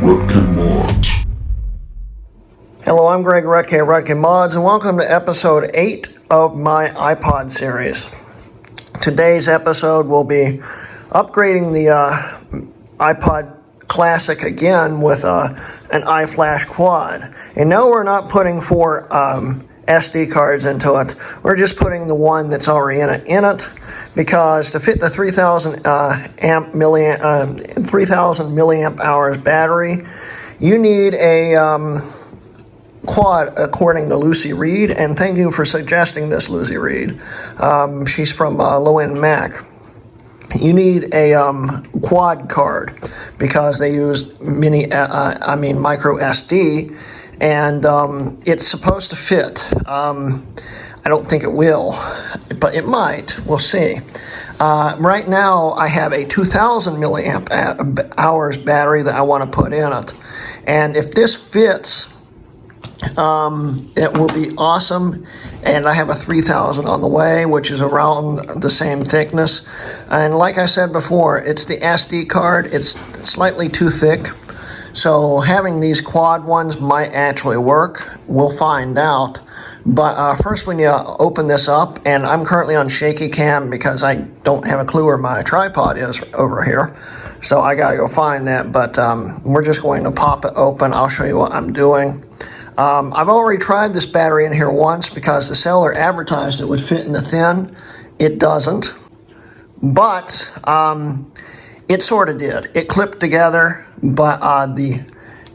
Rutkin Mods. Hello, I'm Greg Rutke at Rutkin Mods, and welcome to episode 8 of my iPod series. Today's episode will be upgrading the iPod Classic again with an iFlash quad. And no, we're not putting 4 SD cards into it. We're just putting the one that's already in it because to fit the 3,000 milliamp hours battery, you need a quad, according to Lucy Reed, and thank you for suggesting this, Lucy Reed. She's from Low End Mac. You need a quad card because they use micro SD, and it's supposed to fit. I don't think it will, but it might. We'll see. Right now, I have a 2,000 milliamp hours battery that I want to put in it, and if this fits, it will be awesome. And I have a 3000 on the way, which is around the same thickness. And like I said before, it's the SD card. It's slightly too thick. So having these quad ones might actually work. We'll find out. But first we need to open this up. And I'm currently on shaky cam because I don't have a clue where my tripod is over here. So I gotta go find that. But we're just going to pop it open. I'll show you what I'm doing. I've already tried this battery in here once because the seller advertised it would fit in the thin. It doesn't, but it sort of did. It clipped together, but the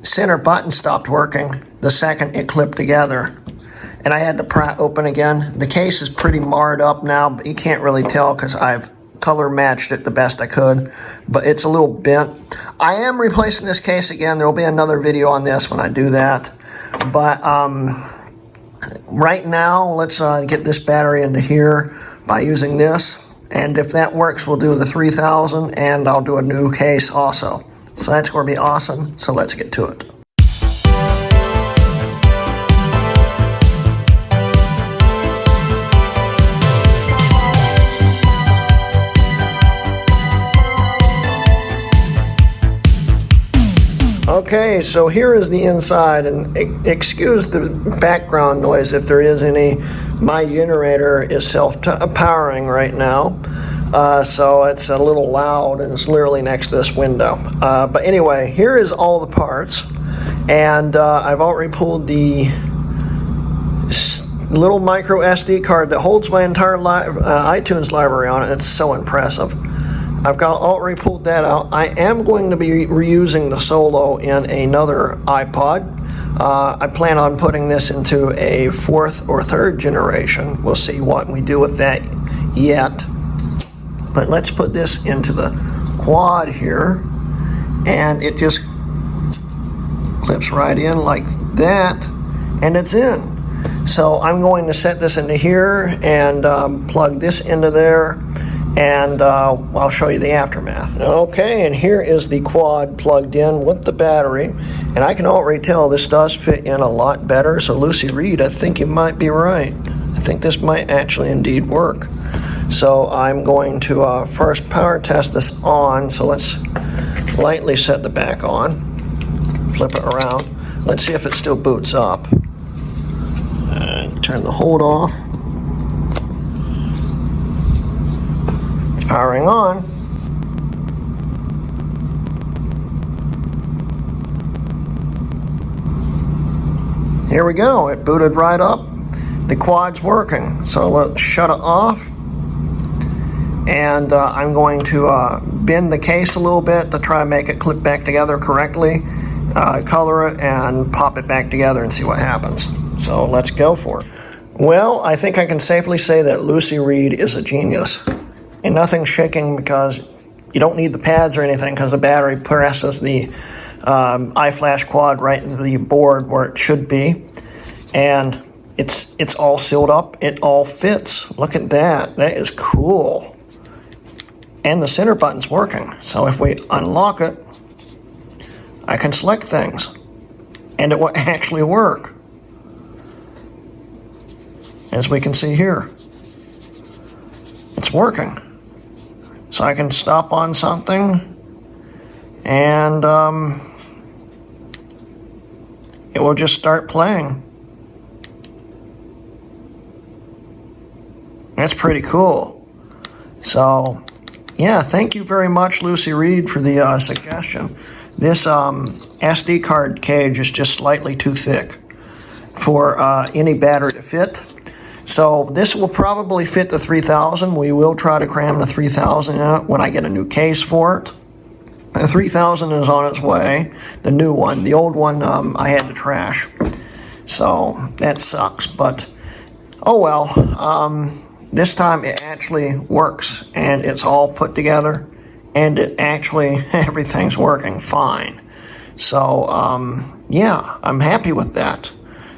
center button stopped working the second it clipped together, and I had to pry open again. The case is pretty marred up now, but you can't really tell because I've color matched it the best I could, but it's a little bent. I am replacing this case again. There will be another video on this when I do that. But right now, let's get this battery into here by using this. And if that works, we'll do the 3000 and I'll do a new case also. So that's going to be awesome. So let's get to it. Okay, so here is the inside, and excuse the background noise if there is any. My generator is self-powering right now, so it's a little loud, and it's literally next to this window. But anyway, here is all the parts, and I've already pulled the little micro SD card that holds my entire iTunes library on it. It's so impressive. I've already pulled that out. I am going to be reusing the Solo in another iPod. I plan on putting this into a 4th or 3rd generation. We'll see what we do with that yet. But let's put this into the quad here. And it just clips right in like that. And it's in. So I'm going to set this into here and plug this into there. And I'll show you the aftermath. Okay, and here is the quad plugged in with the battery. And I can already tell this does fit in a lot better. So Lucy Reed, I think you might be right. I think this might actually indeed work. So I'm going to first power test this on. So let's lightly set the back on. Flip it around. Let's see if it still boots up. Turn the hold off. Powering on. Here we go. It booted right up. The quad's working. So let's shut it off. And I'm going to bend the case a little bit to try and make it clip back together correctly. Color it and pop it back together and see what happens. So let's go for it. Well, I think I can safely say that Lucy Reed is a genius. And nothing's shaking because you don't need the pads or anything because the battery presses the iFlash quad right into the board where it should be. And it's all sealed up. It all fits. Look at that. That is cool. And the center button's working. So if we unlock it, I can select things. And it will actually work. As we can see here. It's working. So I can stop on something and it will just start playing. That's pretty cool. So, yeah, thank you very much, Lucy Reed, for the suggestion. This SD card cage is just slightly too thick for any battery to fit. So this will probably fit the 3000. We will try to cram the 3000 in it when I get a new case for it. The 3000 is on its way, the new one. The old one I had to trash. So that sucks, but oh well. This time it actually works, and it's all put together, and it actually, everything's working fine. So, yeah, I'm happy with that.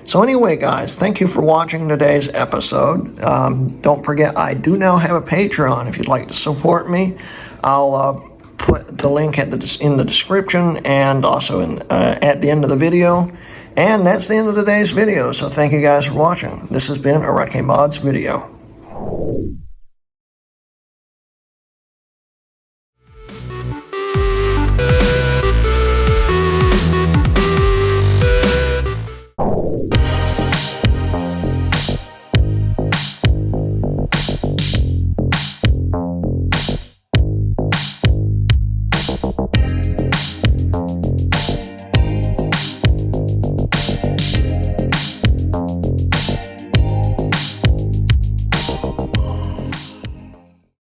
So anyway, guys, thank you for watching today's episode. Don't forget, I do now have a Patreon. If you'd like to support me, I'll put the link in the description and also at the end of the video. And that's the end of today's video, so thank you guys for watching. This has been a Wrecking Mods video.